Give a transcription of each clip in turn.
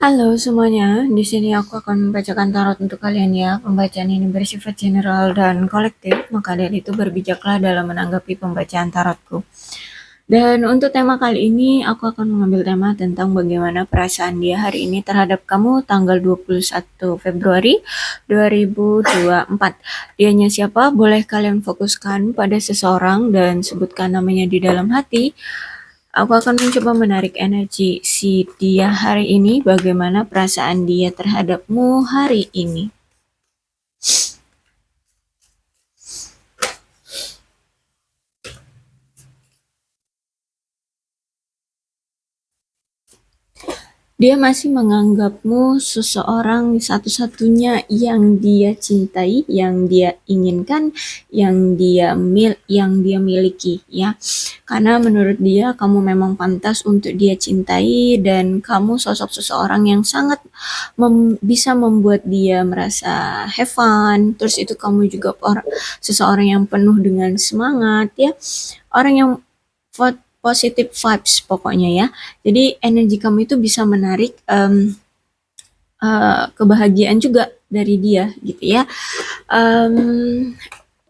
Halo semuanya, di sini aku akan membacakan tarot untuk kalian ya. Pembacaan ini bersifat general dan kolektif, maka dari itu berbijaklah dalam menanggapi pembacaan tarotku. Dan untuk tema kali ini, aku akan mengambil tema tentang bagaimana perasaan dia hari ini terhadap kamu tanggal 21 Februari 2024. Dianya siapa? Boleh kalian fokuskan pada seseorang dan sebutkan namanya di dalam hati. Aku akan mencoba menarik energi si dia hari ini, bagaimana perasaan dia terhadapmu hari ini. Dia masih menganggapmu seseorang satu-satunya yang dia cintai, yang dia inginkan, yang dia miliki ya. Karena menurut dia kamu memang pantas untuk dia cintai dan kamu sosok seseorang yang sangat bisa membuat dia merasa have fun. Terus itu kamu juga seseorang yang penuh dengan semangat ya. Orang yang positive vibes pokoknya ya. Jadi energi kamu itu bisa menarik kebahagiaan juga dari dia gitu ya.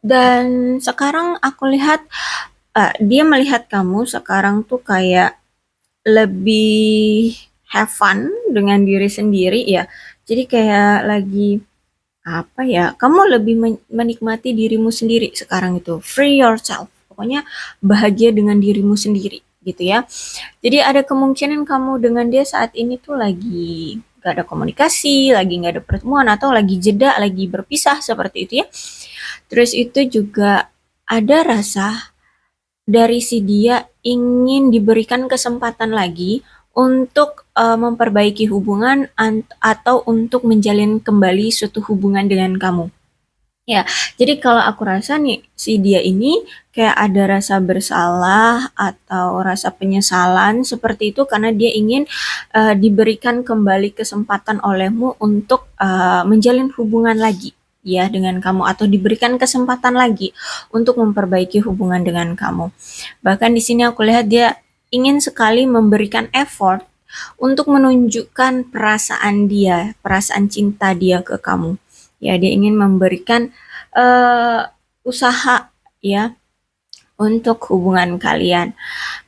Dan sekarang aku lihat dia melihat kamu sekarang tuh kayak lebih have fun dengan diri sendiri ya. Jadi kayak lagi apa ya? Kamu lebih menikmati dirimu sendiri sekarang itu. Free yourself. Pokoknya bahagia dengan dirimu sendiri gitu ya. Jadi ada kemungkinan kamu dengan dia saat ini tuh lagi gak ada komunikasi, lagi gak ada pertemuan, atau lagi jeda, lagi berpisah seperti itu ya. Terus itu juga ada rasa dari si dia ingin diberikan kesempatan lagi untuk memperbaiki hubungan atau untuk menjalin kembali suatu hubungan dengan kamu. Ya, jadi kalau aku rasa nih, si dia ini kayak ada rasa bersalah atau rasa penyesalan seperti itu karena dia ingin diberikan kembali kesempatan olehmu untuk menjalin hubungan lagi ya dengan kamu atau diberikan kesempatan lagi untuk memperbaiki hubungan dengan kamu. Bahkan di sini aku lihat dia ingin sekali memberikan effort untuk menunjukkan perasaan cinta dia ke kamu. Ya, dia ingin memberikan usaha ya untuk hubungan kalian.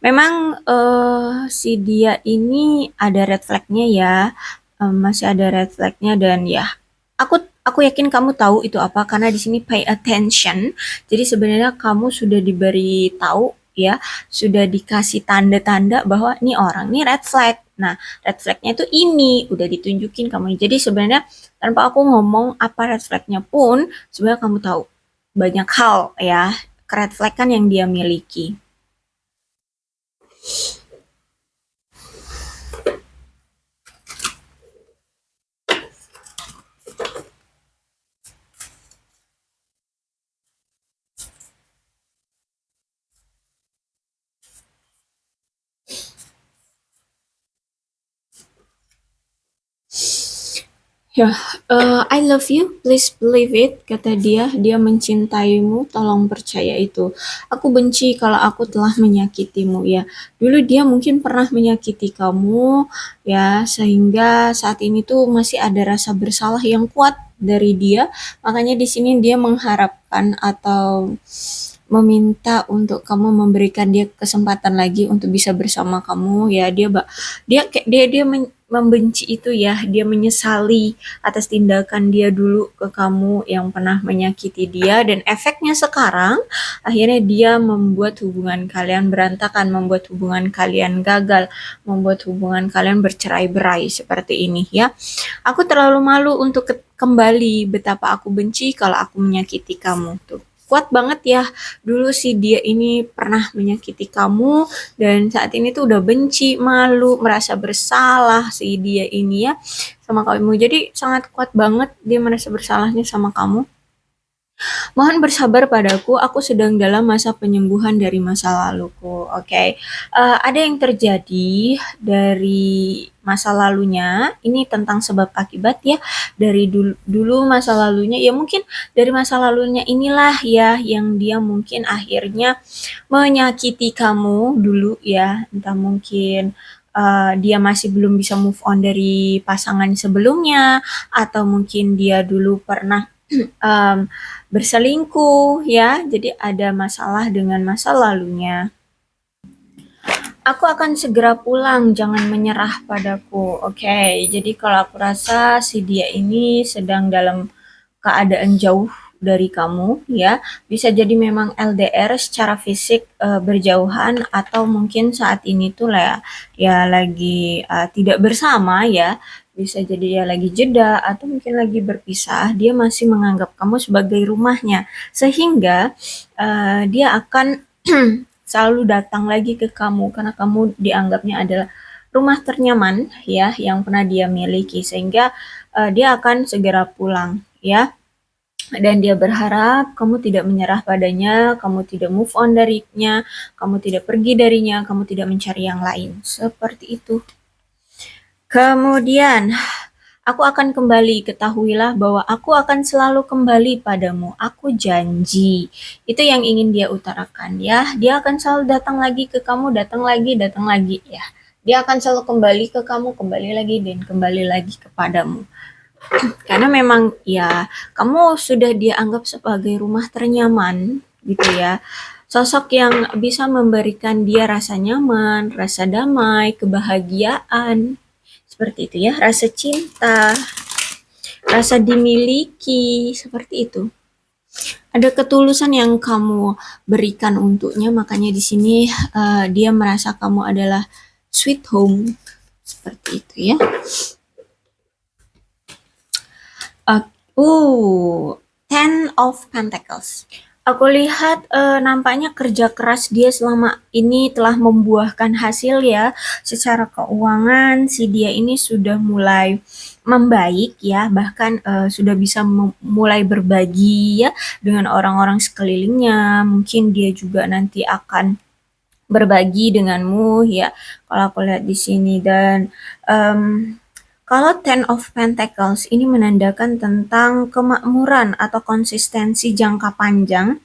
Memang si dia ini ada red flagnya ya, masih ada red flagnya dan ya aku yakin kamu tahu itu apa karena di sini pay attention. Jadi sebenarnya kamu sudah diberi tahu ya, sudah dikasih tanda-tanda bahwa ini orang ini red flag. Nah, red flagnya itu ini udah ditunjukin kamu. Jadi sebenarnya tanpa aku ngomong apa red flagnya pun, sebenarnya kamu tahu banyak hal ya, red flag kan yang dia miliki. Ya, I love you, please believe it, kata dia. Dia mencintaimu, tolong percaya itu. Aku benci kalau aku telah menyakitimu, ya. Dulu dia mungkin pernah menyakiti kamu, ya, sehingga saat ini tuh masih ada rasa bersalah yang kuat dari dia. Makanya di sini dia mengharapkan atau meminta untuk kamu memberikan dia kesempatan lagi untuk bisa bersama kamu ya dia membenci itu ya, dia menyesali atas tindakan dia dulu ke kamu yang pernah menyakiti dia dan efeknya sekarang akhirnya dia membuat hubungan kalian berantakan, membuat hubungan kalian gagal, membuat hubungan kalian bercerai-berai seperti ini ya. Aku terlalu malu untuk kembali, betapa aku benci kalau aku menyakiti kamu tuh. Kuat banget ya, dulu sih dia ini pernah menyakiti kamu dan saat ini tuh udah benci, malu, merasa bersalah si dia ini ya sama kamu. Jadi sangat kuat banget dia merasa bersalahnya sama kamu. Mohon bersabar padaku, aku sedang dalam masa penyembuhan dari masa laluku. Oke, ada yang terjadi dari masa lalunya. Ini tentang sebab akibat ya. Dari dulu masa lalunya, ya mungkin dari masa lalunya inilah ya yang dia mungkin akhirnya menyakiti kamu dulu ya. Entah mungkin dia masih belum bisa move on dari pasangan sebelumnya, atau mungkin dia dulu pernah um, berselingkuh ya, jadi ada masalah dengan masa lalunya. Aku akan segera pulang, jangan menyerah padaku. Oke, jadi kalau aku rasa si dia ini sedang dalam keadaan jauh dari kamu ya. Bisa jadi memang LDR secara fisik berjauhan, atau mungkin saat ini tuh lah ya lagi tidak bersama ya. Bisa jadi ya lagi jeda atau mungkin lagi berpisah. Dia masih menganggap kamu sebagai rumahnya, sehingga dia akan selalu datang lagi ke kamu karena kamu dianggapnya adalah rumah ternyaman ya yang pernah dia miliki, sehingga dia akan segera pulang ya, dan dia berharap kamu tidak menyerah padanya, kamu tidak move on darinya, kamu tidak pergi darinya, kamu tidak mencari yang lain, seperti itu. Kemudian aku akan kembali, ketahuilah bahwa aku akan selalu kembali padamu. Aku janji. Itu yang ingin dia utarakan ya. Dia akan selalu datang lagi ke kamu, datang lagi ya. Dia akan selalu kembali ke kamu, kembali lagi dan kembali lagi kepadamu. Karena memang ya kamu sudah dia anggap sebagai rumah ternyaman gitu ya. Sosok yang bisa memberikan dia rasa nyaman, rasa damai, kebahagiaan, seperti itu ya, rasa cinta, rasa dimiliki, seperti itu. Ada ketulusan yang kamu berikan untuknya, makanya di sini dia merasa kamu adalah sweet home, seperti itu ya. Ten of Pentacles. Aku lihat nampaknya kerja keras dia selama ini telah membuahkan hasil ya. Secara keuangan si dia ini sudah mulai membaik ya, bahkan sudah bisa mulai berbagi ya dengan orang-orang sekelilingnya. Mungkin dia juga nanti akan berbagi denganmu ya. Kalau aku lihat di sini, dan kalau Ten of Pentacles ini menandakan tentang kemakmuran atau konsistensi jangka panjang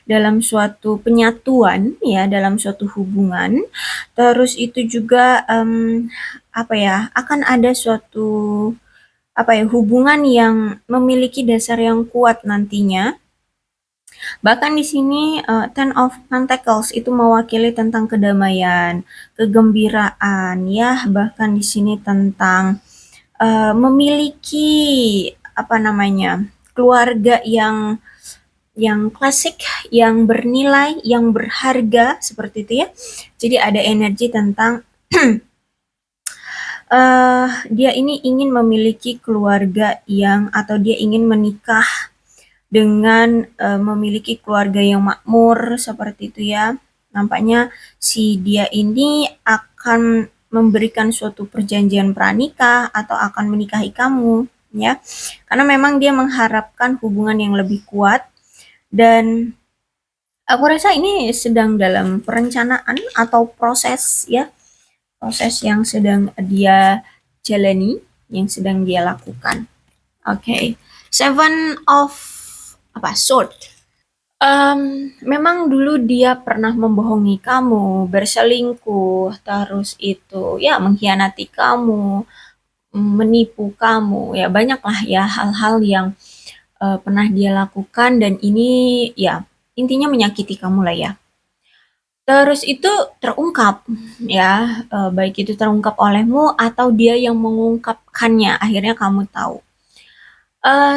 dalam suatu penyatuan ya, dalam suatu hubungan. Terus itu juga akan ada suatu hubungan yang memiliki dasar yang kuat nantinya. Bahkan di sini Ten of Pentacles itu mewakili tentang kedamaian, kegembiraan ya, bahkan di sini tentang memiliki keluarga yang klasik, yang bernilai, yang berharga, seperti itu ya. Jadi ada energi tentang dia ini ingin memiliki keluarga atau dia ingin menikah dengan memiliki keluarga yang makmur, seperti itu ya. Nampaknya si dia ini akan memberikan suatu perjanjian pranikah atau akan menikahi kamu ya, karena memang dia mengharapkan hubungan yang lebih kuat, dan aku rasa ini sedang dalam perencanaan atau proses ya, proses yang sedang dia jalani, yang sedang dia lakukan. Oke. Seven of Sword. Memang dulu dia pernah membohongi kamu, berselingkuh, terus itu ya mengkhianati kamu, menipu kamu, ya banyaklah ya hal-hal yang pernah dia lakukan, dan ini ya intinya menyakiti kamu lah ya. Terus itu terungkap ya, baik itu terungkap olehmu atau dia yang mengungkapkannya, akhirnya kamu tahu.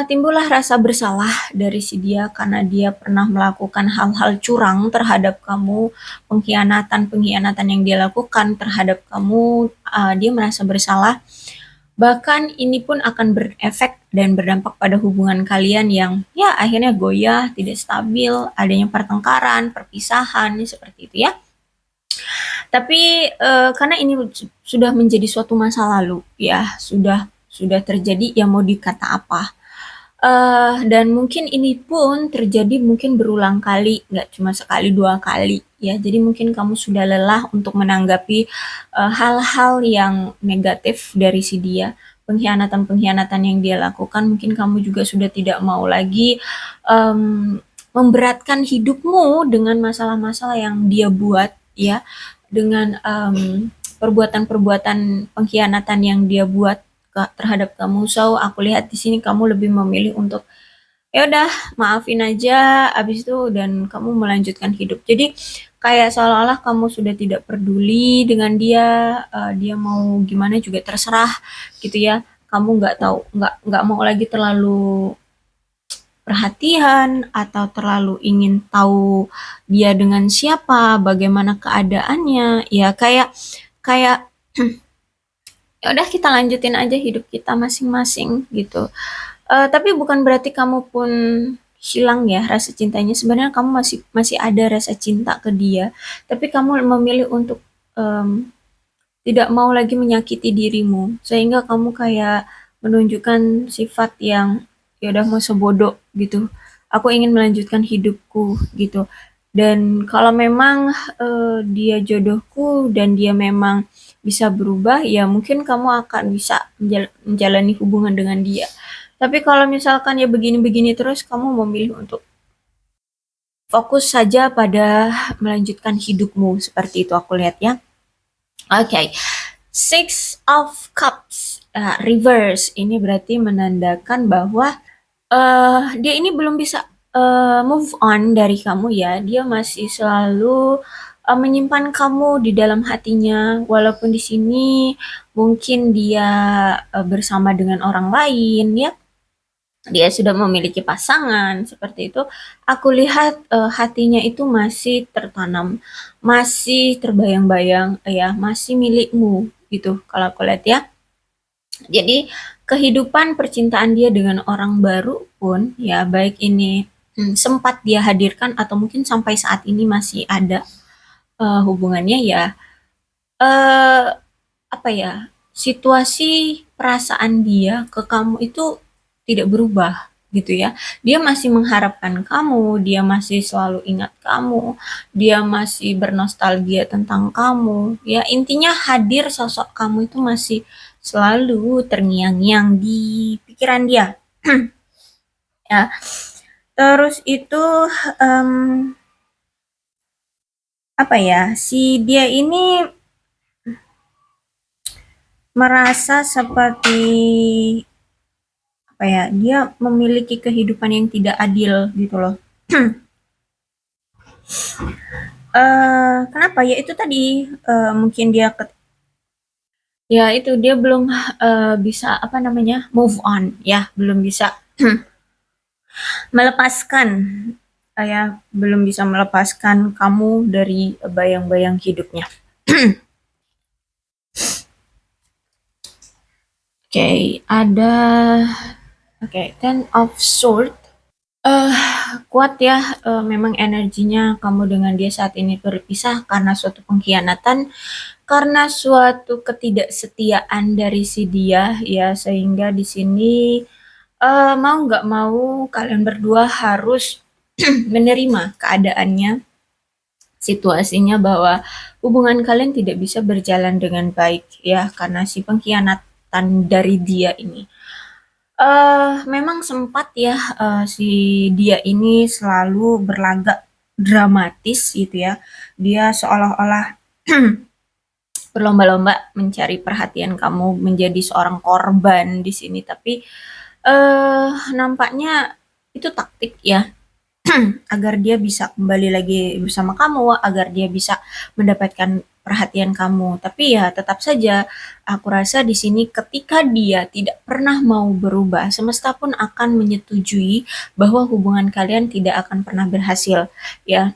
Timbullah rasa bersalah dari si dia karena dia pernah melakukan hal-hal curang terhadap kamu, pengkhianatan-pengkhianatan yang dia lakukan terhadap kamu, dia merasa bersalah. Bahkan ini pun akan berefek dan berdampak pada hubungan kalian yang ya akhirnya goyah, tidak stabil, adanya pertengkaran, perpisahan, seperti itu ya. Tapi karena ini sudah menjadi suatu masa lalu ya, sudah terjadi, ya mau dikata apa. Dan mungkin ini pun terjadi mungkin berulang kali, nggak cuma sekali dua kali ya. Jadi mungkin kamu sudah lelah untuk menanggapi hal-hal yang negatif dari si dia, pengkhianatan-pengkhianatan yang dia lakukan. Mungkin kamu juga sudah tidak mau lagi memberatkan hidupmu dengan masalah-masalah yang dia buat ya, dengan perbuatan-perbuatan pengkhianatan yang dia buat terhadap kamu. So aku lihat di sini kamu lebih memilih untuk ya udah maafin aja abis itu dan kamu melanjutkan hidup. Jadi kayak seolah-olah kamu sudah tidak peduli dengan dia, dia mau gimana juga terserah gitu ya. Kamu nggak tahu, nggak mau lagi terlalu perhatian atau terlalu ingin tahu dia dengan siapa, bagaimana keadaannya. Ya kayak kayak ya udah kita lanjutin aja hidup kita masing-masing gitu. Tapi bukan berarti kamu pun hilang ya rasa cintanya. Sebenarnya kamu masih masih ada rasa cinta ke dia, tapi kamu memilih untuk em, tidak mau lagi menyakiti dirimu, sehingga kamu kayak menunjukkan sifat yang ya udah mau sebodoh gitu. Aku ingin melanjutkan hidupku gitu. Dan kalau memang dia jodohku dan dia memang bisa berubah, ya mungkin kamu akan bisa menjalani hubungan dengan dia. Tapi kalau misalkan ya begini-begini terus, kamu memilih untuk fokus saja pada melanjutkan hidupmu. Seperti itu aku lihat ya. Oke, okay. Six of Cups reverse ini berarti menandakan bahwa dia ini belum bisa move on dari kamu ya. Dia masih selalu menyimpan kamu di dalam hatinya, walaupun di sini mungkin dia bersama dengan orang lain ya. Dia sudah memiliki pasangan seperti itu. Aku lihat hatinya itu masih tertanam, masih terbayang-bayang ya, masih milikmu gitu kalau aku lihat ya. Jadi kehidupan percintaan dia dengan orang baru pun ya, baik ini sempat dia hadirkan atau mungkin sampai saat ini masih ada hubungannya ya, eh apa ya, situasi perasaan dia ke kamu itu tidak berubah gitu ya. Dia masih mengharapkan kamu, dia masih selalu ingat kamu, dia masih bernostalgia tentang kamu. Ya intinya hadir sosok kamu itu masih selalu terngiang-ngiang di pikiran dia. Ya. Terus itu em, apa ya? Si dia ini merasa seperti apa ya, dia memiliki kehidupan yang tidak adil gitu loh. Kenapa ya itu tadi mungkin dia ya itu dia belum bisa apa namanya move on ya, belum bisa melepaskan ya, belum bisa melepaskan kamu dari bayang-bayang hidupnya. Oke, okay, ada oke, okay, Ten of Swords. Eh, kuat ya, memang energinya kamu dengan dia saat ini berpisah karena suatu pengkhianatan, karena suatu ketidaksetiaan dari si dia ya, sehingga di sini mau nggak mau kalian berdua harus menerima keadaannya, situasinya bahwa hubungan kalian tidak bisa berjalan dengan baik ya karena si pengkhianatan dari dia ini. Memang sempat ya, si dia ini selalu berlagak dramatis gitu ya. Dia seolah-olah berlomba-lomba mencari perhatian kamu, menjadi seorang korban di sini. Tapi nampaknya itu taktik ya, agar dia bisa kembali lagi bersama kamu, agar dia bisa mendapatkan perhatian kamu. Tapi ya tetap saja aku rasa di sini ketika dia tidak pernah mau berubah, semesta pun akan menyetujui bahwa hubungan kalian tidak akan pernah berhasil ya.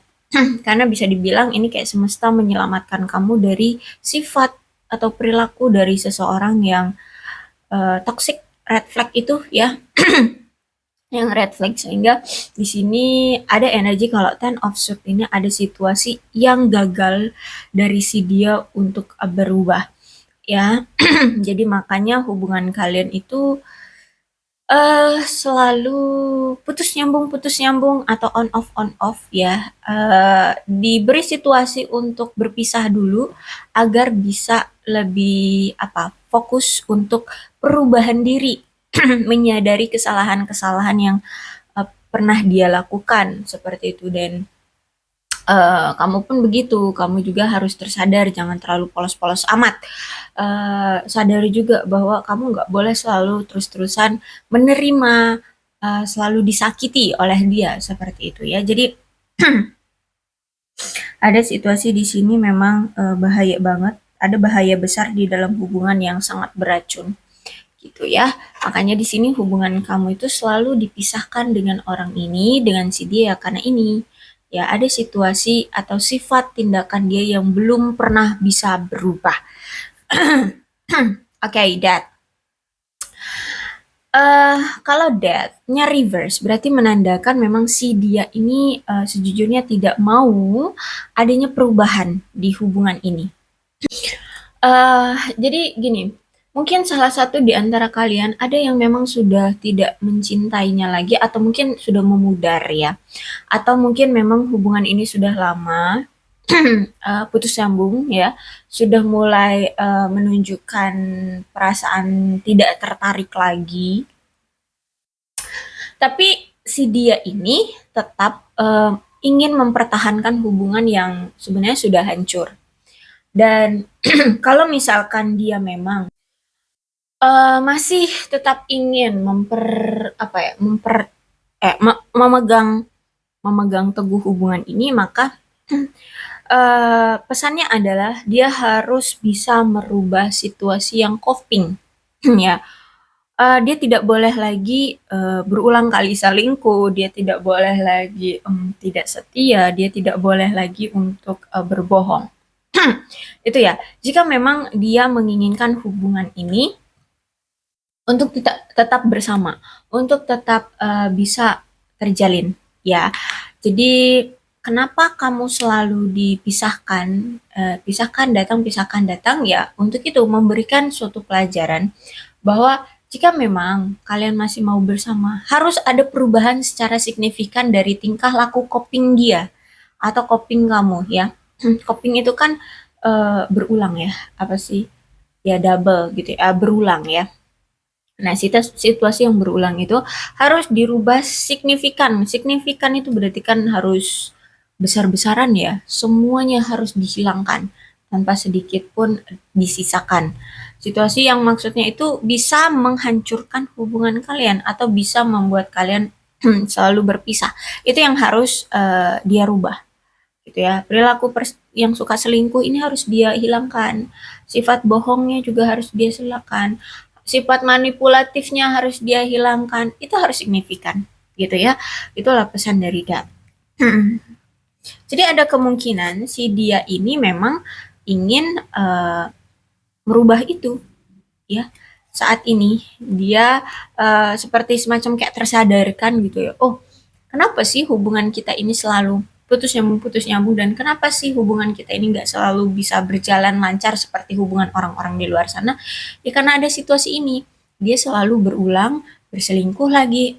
Karena bisa dibilang ini kayak semesta menyelamatkan kamu dari sifat atau perilaku dari seseorang yang toxic, red flag itu ya. Yang red flag, sehingga di sini ada energi kalau Ten of Swords ini ada situasi yang gagal dari si dia untuk berubah ya. Jadi makanya hubungan kalian itu selalu putus nyambung atau on off ya. Diberi situasi untuk berpisah dulu agar bisa lebih apa, fokus untuk perubahan diri, menyadari kesalahan-kesalahan yang pernah dia lakukan seperti itu. Dan Kamu pun begitu, kamu juga harus tersadar, jangan terlalu polos-polos amat. Sadari juga bahwa kamu nggak boleh selalu terus-terusan menerima, selalu disakiti oleh dia, seperti itu ya. Jadi ada situasi di sini memang bahaya banget, ada bahaya besar di dalam hubungan yang sangat beracun gitu ya. Makanya di sini hubungan kamu itu selalu dipisahkan dengan orang ini, dengan si dia karena ini. Ya, ada situasi atau sifat tindakan dia yang belum pernah bisa berubah. Oke, that. Kalau that-nya reverse, berarti menandakan memang si dia ini sejujurnya tidak mau adanya perubahan di hubungan ini. Jadi gini, mungkin salah satu di antara kalian ada yang memang sudah tidak mencintainya lagi atau mungkin sudah memudar ya. Atau mungkin memang hubungan ini sudah lama putus nyambung ya, sudah mulai menunjukkan perasaan tidak tertarik lagi. Tapi si dia ini tetap ingin mempertahankan hubungan yang sebenarnya sudah hancur. Dan kalau misalkan dia memang masih tetap ingin memegang teguh hubungan ini, maka pesannya adalah dia harus bisa merubah situasi yang coping ya. Dia tidak boleh lagi berulang kali selingkuh, dia tidak boleh lagi tidak setia, dia tidak boleh lagi untuk berbohong. Itu ya. Jika memang dia menginginkan hubungan ini untuk tetap bersama, untuk tetap bisa terjalin, ya. Jadi kenapa kamu selalu dipisahkan, pisahkan datang ya untuk itu memberikan suatu pelajaran bahwa jika memang kalian masih mau bersama, harus ada perubahan secara signifikan dari tingkah laku coping dia atau coping kamu ya. Coping itu kan berulang ya, apa sih? Ya double gitu ya, berulang ya. Nah, situasi yang berulang itu harus dirubah signifikan. Signifikan itu berarti kan harus besar-besaran ya. Semuanya harus dihilangkan tanpa sedikit pun disisakan. Situasi yang maksudnya itu bisa menghancurkan hubungan kalian atau bisa membuat kalian selalu berpisah. Itu yang harus dia rubah gitu ya. Perilaku yang suka selingkuh ini harus dia hilangkan. Sifat bohongnya juga harus dia hilangkan. Sifat manipulatifnya harus dia hilangkan. Itu harus signifikan gitu ya. Itulah pesan dari Gap. Jadi ada kemungkinan si dia ini memang ingin merubah itu ya. Saat ini dia seperti semacam kayak tersadarkan gitu ya. Oh, kenapa sih hubungan kita ini selalu putus nyambung dan kenapa sih hubungan kita ini nggak selalu bisa berjalan lancar seperti hubungan orang-orang di luar sana? Ya karena ada situasi ini. Dia selalu berulang, berselingkuh lagi,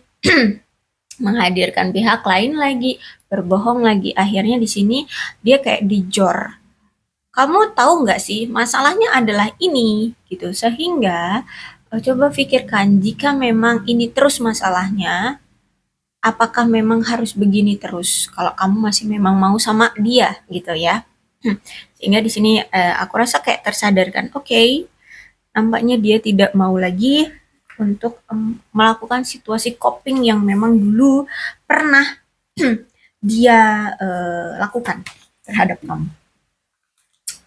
menghadirkan pihak lain lagi, berbohong lagi. Akhirnya di sini dia kayak dijor. Kamu tahu nggak sih, masalahnya adalah ini, gitu. Sehingga coba pikirkan, jika memang ini terus masalahnya, apakah memang harus begini terus kalau kamu masih memang mau sama dia gitu ya. Sehingga di sini aku rasa kayak tersadarkan, oke, nampaknya dia tidak mau lagi untuk melakukan situasi coping yang memang dulu pernah dia lakukan terhadap kamu.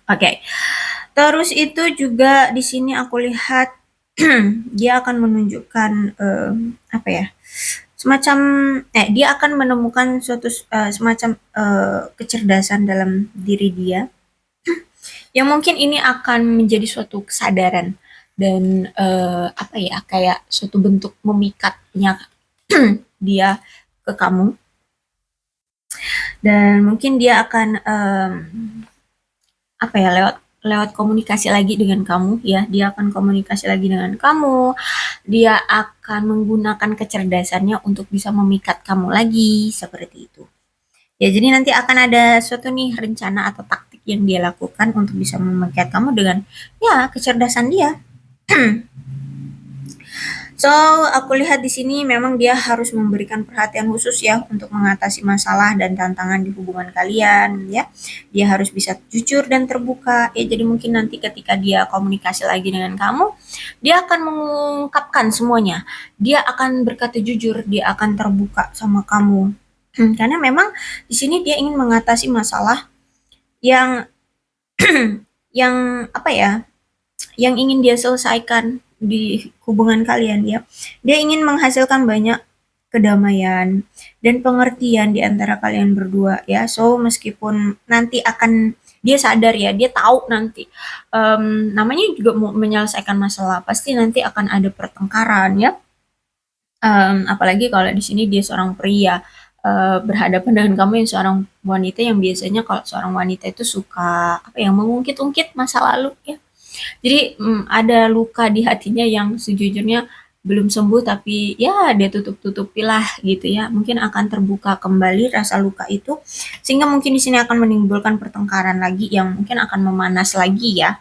Oke. Terus itu juga di sini aku lihat dia akan menunjukkan apa ya? Semacam dia akan menemukan suatu semacam kecerdasan dalam diri dia yang mungkin ini akan menjadi suatu kesadaran dan apa ya, kayak suatu bentuk memikatnya dia ke kamu dan mungkin dia akan apa ya, lewat komunikasi lagi dengan kamu ya, dia akan komunikasi lagi dengan kamu, dia akan menggunakan kecerdasannya untuk bisa memikat kamu lagi seperti itu ya. Jadi nanti akan ada suatu nih rencana atau taktik yang dia lakukan untuk bisa memikat kamu dengan ya kecerdasan dia. So, aku lihat di sini memang dia harus memberikan perhatian khusus ya untuk mengatasi masalah dan tantangan di hubungan kalian ya. Dia harus bisa jujur dan terbuka ya. Jadi mungkin nanti ketika dia komunikasi lagi dengan kamu, dia akan mengungkapkan semuanya. Dia akan berkata jujur, dia akan terbuka sama kamu. Karena memang di sini dia ingin mengatasi masalah yang yang apa ya? Yang ingin dia selesaikan di hubungan kalian ya. Dia ingin menghasilkan banyak kedamaian dan pengertian di antara kalian berdua ya. So meskipun nanti akan dia sadar ya, dia tahu nanti namanya juga mau menyelesaikan masalah, pasti nanti akan ada pertengkaran ya. Apalagi kalau di sini dia seorang pria berhadapan dengan kamu yang seorang wanita yang biasanya kalau seorang wanita itu suka apa ya mengungkit-ungkit masa lalu ya. Jadi, ada luka di hatinya yang sejujurnya belum sembuh tapi ya dia tutup-tutupilah gitu ya. Mungkin akan terbuka kembali rasa luka itu, sehingga mungkin di sini akan menimbulkan pertengkaran lagi yang mungkin akan memanas lagi ya.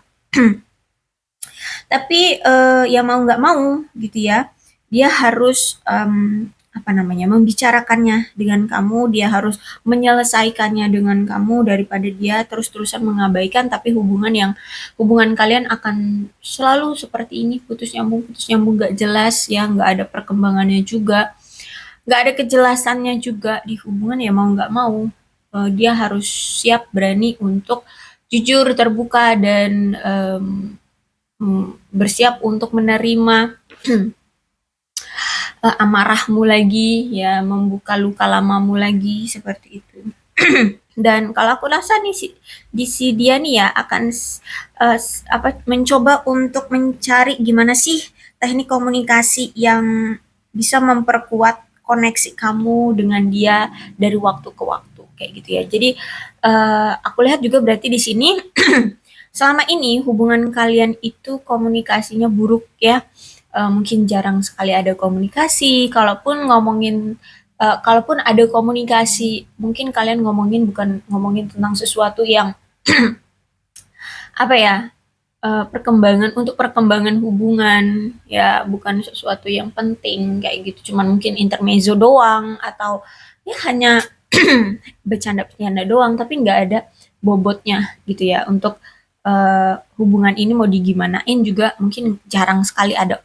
Tapi, ya mau nggak mau gitu ya, dia harus, apa namanya, membicarakannya dengan kamu, dia harus menyelesaikannya dengan kamu daripada dia terus-terusan mengabaikan, tapi hubungan kalian akan selalu seperti ini, putus nyambung, nggak jelas ya, nggak ada perkembangannya juga, nggak ada kejelasannya juga di hubungan ya mau nggak mau, dia harus siap berani untuk jujur, terbuka, dan, bersiap untuk menerima amarahmu lagi ya, membuka luka lamamu lagi seperti itu. Dan kalau aku rasa nih si dia nih ya akan apa mencoba untuk mencari gimana sih teknik komunikasi yang bisa memperkuat koneksi kamu dengan dia dari waktu ke waktu kayak gitu ya. Jadi aku lihat juga berarti di sini selama ini hubungan kalian itu komunikasinya buruk ya. Mungkin jarang sekali ada komunikasi, kalaupun ada komunikasi, mungkin kalian bukan ngomongin tentang sesuatu yang apa ya, untuk perkembangan hubungan, ya bukan sesuatu yang penting kayak gitu, cuman mungkin intermezzo doang atau ya hanya bercanda-bercanda doang, tapi nggak ada bobotnya gitu ya. Untuk hubungan ini mau digimanain juga mungkin jarang sekali ada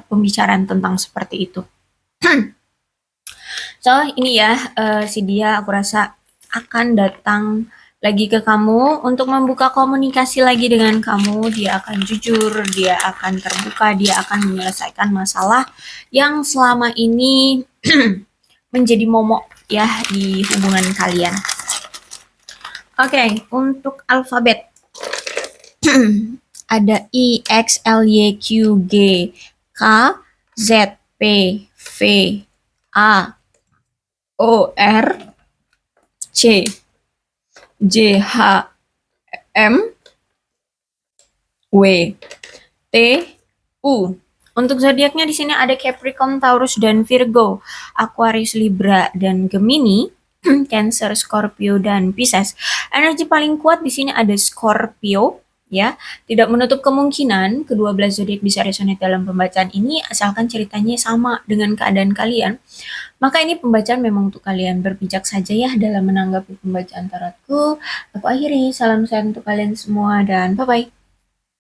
pembicaraan tentang seperti itu. So ini ya si dia aku rasa akan datang lagi ke kamu untuk membuka komunikasi lagi dengan kamu. Dia akan jujur, dia akan terbuka, dia akan menyelesaikan masalah yang selama ini menjadi momok ya di hubungan kalian. Oke, untuk alfabet ada I, X, L, Y, Q, G, K, Z, P, V, A, O, R, C, J, H, M, W, T, U. Untuk zodiaknya di sini ada Capricorn, Taurus, dan Virgo, Aquarius, Libra, dan Gemini, Cancer, Scorpio, dan Pisces. Energi paling kuat di sini ada Scorpio, ya. Tidak menutup kemungkinan kedua belas zodiak bisa resonate dalam pembacaan ini asalkan ceritanya sama dengan keadaan kalian. Maka ini pembacaan memang untuk kalian, berbijak saja ya dalam menanggapi pembacaan tarotku. Aku akhiri, salam sayang untuk kalian semua dan bye-bye.